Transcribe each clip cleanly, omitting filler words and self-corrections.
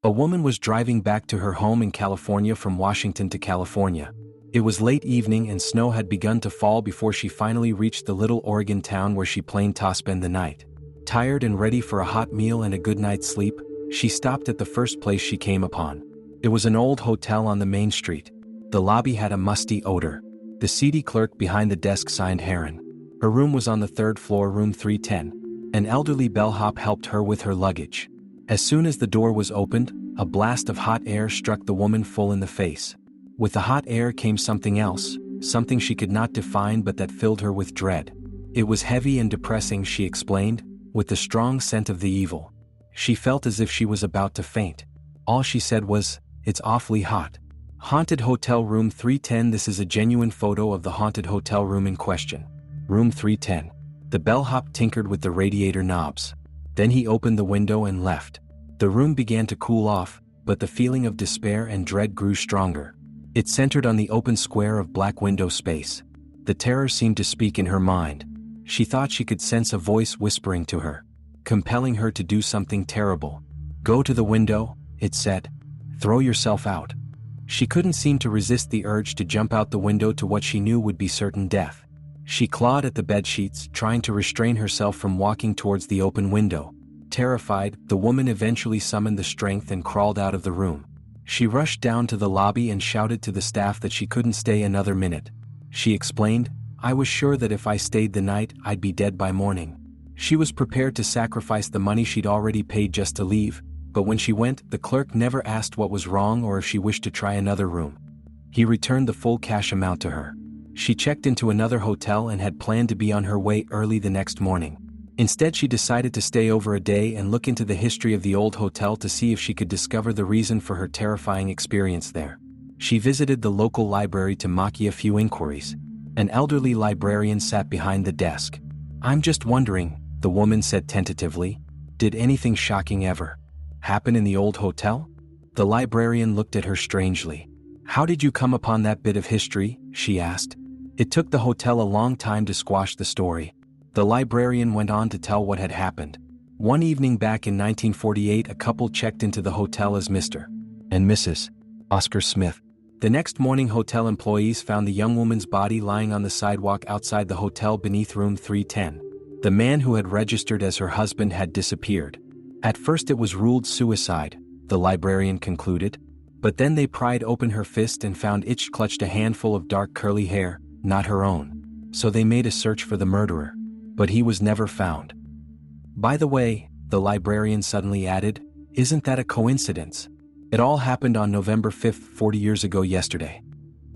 A woman was driving back to her home in California from Washington to California. It was late evening and snow had begun to fall before she finally reached the little Oregon town where she planned to spend the night. Tired and ready for a hot meal and a good night's sleep, she stopped at the first place she came upon. It was an old hotel on the main street. The lobby had a musty odor. The seedy clerk behind the desk signed Heron. Her room was on the third floor, room 310. An elderly bellhop helped her with her luggage. As soon as the door was opened, a blast of hot air struck the woman full in the face. With the hot air came something else, something she could not define but that filled her with dread. It was heavy and depressing, she explained, with the strong scent of the evil. She felt as if she was about to faint. All she said was, "It's awfully hot." Haunted Hotel Room 310. This is a genuine photo of the haunted hotel room in question. Room 310. The bellhop tinkered with the radiator knobs. Then he opened the window and left. The room began to cool off, but the feeling of despair and dread grew stronger. It centered on the open square of black window space. The terror seemed to speak in her mind. She thought she could sense a voice whispering to her, compelling her to do something terrible. "Go to the window," it said. "Throw yourself out." She couldn't seem to resist the urge to jump out the window to what she knew would be certain death. She clawed at the bedsheets, trying to restrain herself from walking towards the open window. Terrified, the woman eventually summoned the strength and crawled out of the room. She rushed down to the lobby and shouted to the staff that she couldn't stay another minute. She explained, "I was sure that if I stayed the night, I'd be dead by morning." She was prepared to sacrifice the money she'd already paid just to leave, but when she went, the clerk never asked what was wrong or if she wished to try another room. He returned the full cash amount to her. She checked into another hotel and had planned to be on her way early the next morning. Instead, she decided to stay over a day and look into the history of the old hotel to see if she could discover the reason for her terrifying experience there. She visited the local library to make a few inquiries. An elderly librarian sat behind the desk. "I'm just wondering," the woman said tentatively, "did anything shocking ever happen in the old hotel?" The librarian looked at her strangely. "How did you come upon that bit of history?" she asked. "It took the hotel a long time to squash the story." The librarian went on to tell what had happened. One evening back in 1948, a couple checked into the hotel as Mr. and Mrs. Oscar Smith. The next morning, hotel employees found the young woman's body lying on the sidewalk outside the hotel beneath room 310. The man who had registered as her husband had disappeared. At first it was ruled suicide, the librarian concluded, but then they pried open her fist and found it clutched a handful of dark curly hair, not her own. So they made a search for the murderer. But he was never found. "By the way," the librarian suddenly added, "isn't that a coincidence? It all happened on November 5th, 40 years ago yesterday."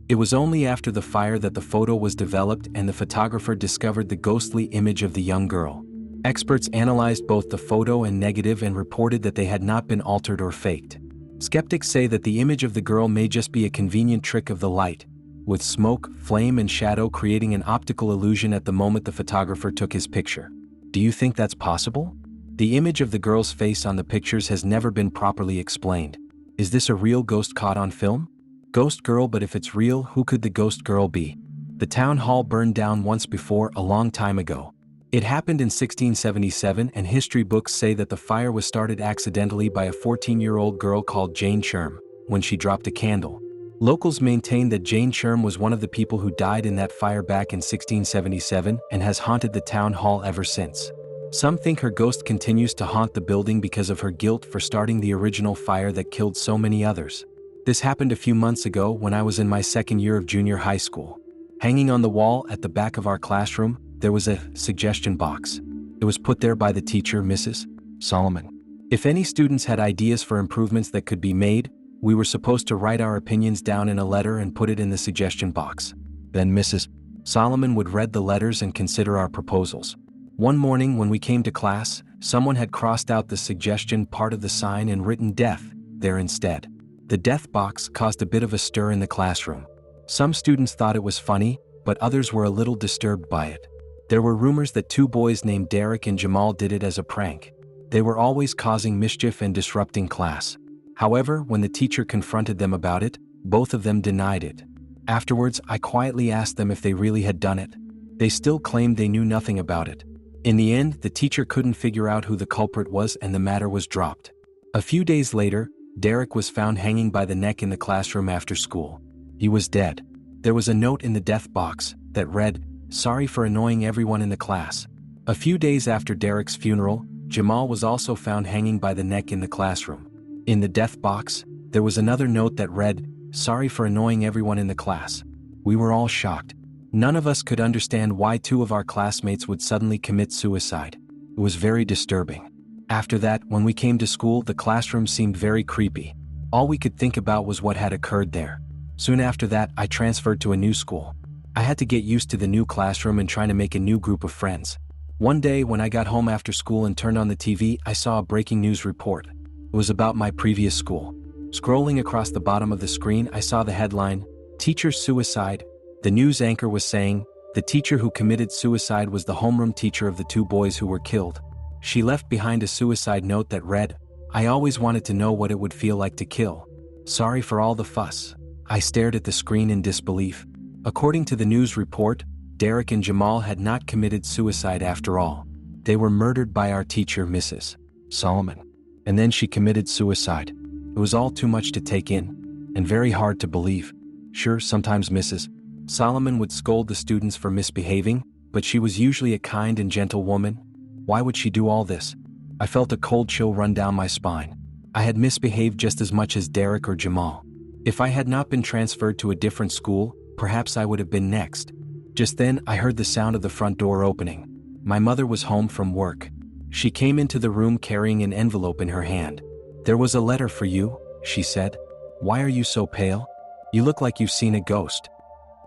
It was only after the fire that the photo was developed and the photographer discovered the ghostly image of the young girl. Experts analyzed both the photo and negative and reported that they had not been altered or faked. Skeptics say that the image of the girl may just be a convenient trick of the light, with smoke, flame and shadow creating an optical illusion at the moment the photographer took his picture. Do you think that's possible? The image of the girl's face on the pictures has never been properly explained. Is this a real ghost caught on film? Ghost girl, but if it's real, who could the ghost girl be? The town hall burned down once before, a long time ago. It happened in 1677, and history books say that the fire was started accidentally by a 14-year-old girl called Jane Sherm, when she dropped a candle. Locals maintain that Jane Sherm was one of the people who died in that fire back in 1677 and has haunted the town hall ever since. Some think her ghost continues to haunt the building because of her guilt for starting the original fire that killed so many others. This happened a few months ago when I was in my second year of junior high school. Hanging on the wall at the back of our classroom, there was a suggestion box. It was put there by the teacher, Mrs. Solomon. If any students had ideas for improvements that could be made, we were supposed to write our opinions down in a letter and put it in the suggestion box. Then Mrs. Solomon would read the letters and consider our proposals. One morning when we came to class, someone had crossed out the suggestion part of the sign and written death there instead. The death box caused a bit of a stir in the classroom. Some students thought it was funny, but others were a little disturbed by it. There were rumors that two boys named Derek and Jamal did it as a prank. They were always causing mischief and disrupting class. However, when the teacher confronted them about it, both of them denied it. Afterwards, I quietly asked them if they really had done it. They still claimed they knew nothing about it. In the end, the teacher couldn't figure out who the culprit was and the matter was dropped. A few days later, Derek was found hanging by the neck in the classroom after school. He was dead. There was a note in the death box that read, "Sorry for annoying everyone in the class." A few days after Derek's funeral, Jamal was also found hanging by the neck in the classroom. In the death box, there was another note that read, "Sorry for annoying everyone in the class." We were all shocked. None of us could understand why two of our classmates would suddenly commit suicide. It was very disturbing. After that, when we came to school, the classroom seemed very creepy. All we could think about was what had occurred there. Soon after that, I transferred to a new school. I had to get used to the new classroom and trying to make a new group of friends. One day, when I got home after school and turned on the TV, I saw a breaking news report. It was about my previous school. Scrolling across the bottom of the screen, I saw the headline, "Teacher Suicide." The news anchor was saying, the teacher who committed suicide was the homeroom teacher of the two boys who were killed. She left behind a suicide note that read, "I always wanted to know what it would feel like to kill. Sorry for all the fuss." I stared at the screen in disbelief. According to the news report, Derek and Jamal had not committed suicide after all. They were murdered by our teacher, Mrs. Solomon. And then she committed suicide. It was all too much to take in, and very hard to believe. Sure, sometimes Mrs. Solomon would scold the students for misbehaving, but she was usually a kind and gentle woman. Why would she do all this? I felt a cold chill run down my spine. I had misbehaved just as much as Derek or Jamal. If I had not been transferred to a different school, perhaps I would have been next. Just then, I heard the sound of the front door opening. My mother was home from work. She came into the room carrying an envelope in her hand. "There was a letter for you," she said. "Why are you so pale? You look like you've seen a ghost."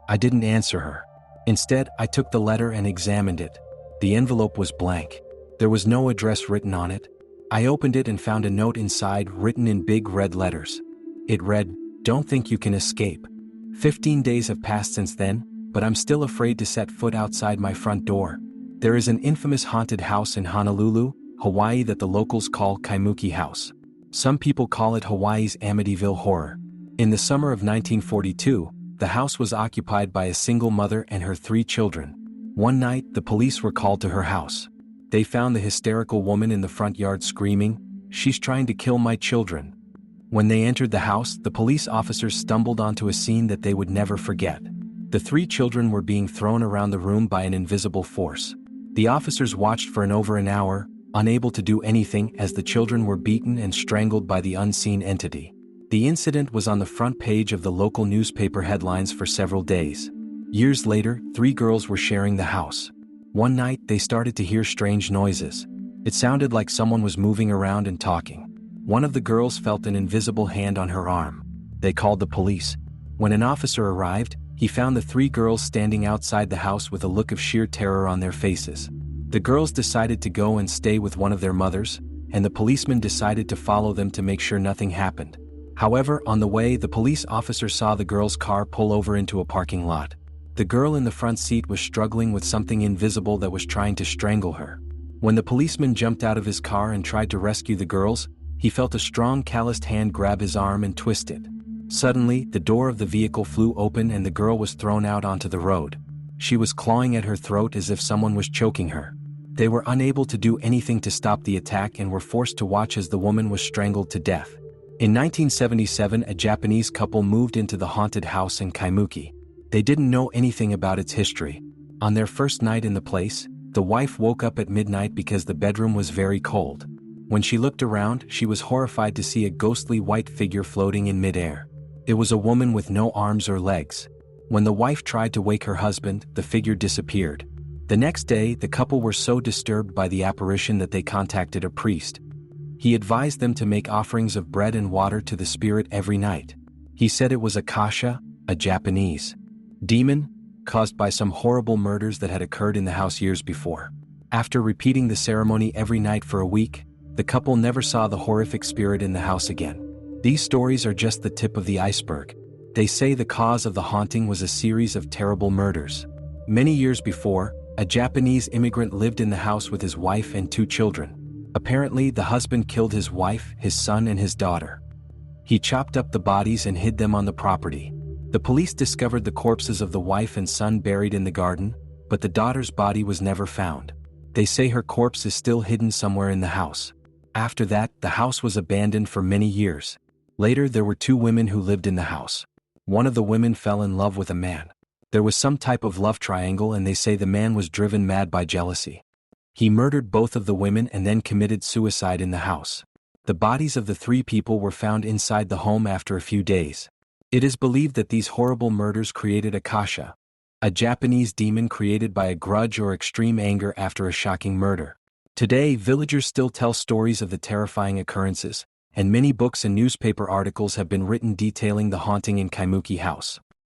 I didn't answer her. Instead, I took the letter and examined it. The envelope was blank. There was no address written on it. I opened it and found a note inside written in big red letters. It read, "Don't think you can escape. 15 days have passed since then, but I'm still afraid to set foot outside my front door. There is an infamous haunted house in Honolulu, Hawaii that the locals call Kaimuki House. Some people call it Hawaii's Amityville Horror. In the summer of 1942, the house was occupied by a single mother and her 3 children. One night, the police were called to her house. They found the hysterical woman in the front yard screaming, 'She's trying to kill my children.' When they entered the house, the police officers stumbled onto a scene that they would never forget. The 3 children were being thrown around the room by an invisible force. The officers watched for over an hour, unable to do anything as the children were beaten and strangled by the unseen entity. The incident was on the front page of the local newspaper headlines for several days. Years later, 3 girls were sharing the house. One night, they started to hear strange noises. It sounded like someone was moving around and talking. One of the girls felt an invisible hand on her arm. They called the police. When an officer arrived, he found the 3 girls standing outside the house with a look of sheer terror on their faces. The girls decided to go and stay with one of their mothers, and the policeman decided to follow them to make sure nothing happened. However, on the way, the police officer saw the girl's car pull over into a parking lot. The girl in the front seat was struggling with something invisible that was trying to strangle her. When the policeman jumped out of his car and tried to rescue the girls, he felt a strong calloused hand grab his arm and twist it. Suddenly, the door of the vehicle flew open and the girl was thrown out onto the road. She was clawing at her throat as if someone was choking her. They were unable to do anything to stop the attack and were forced to watch as the woman was strangled to death. In 1977, a Japanese couple moved into the haunted house in Kaimuki. They didn't know anything about its history. On their first night in the place, the wife woke up at midnight because the bedroom was very cold. When she looked around, she was horrified to see a ghostly white figure floating in midair. It was a woman with no arms or legs. When the wife tried to wake her husband, the figure disappeared. The next day, the couple were so disturbed by the apparition that they contacted a priest. He advised them to make offerings of bread and water to the spirit every night. He said it was a kasha, a Japanese demon, caused by some horrible murders that had occurred in the house years before. After repeating the ceremony every night for a week, the couple never saw the horrific spirit in the house again. These stories are just the tip of the iceberg. They say the cause of the haunting was a series of terrible murders. Many years before, a Japanese immigrant lived in the house with his wife and 2 children. Apparently, the husband killed his wife, his son, and his daughter. He chopped up the bodies and hid them on the property. The police discovered the corpses of the wife and son buried in the garden, but the daughter's body was never found. They say her corpse is still hidden somewhere in the house. After that, the house was abandoned for many years. Later there were two women who lived in the house. One of the women fell in love with a man. There was some type of love triangle and they say the man was driven mad by jealousy. He murdered both of the women and then committed suicide in the house. The bodies of the three people were found inside the home after a few days. It is believed that these horrible murders created Akasha, a Japanese demon created by a grudge or extreme anger after a shocking murder. Today, villagers still tell stories of the terrifying occurrences, and many books and newspaper articles have been written detailing the haunting in Kaimuki House.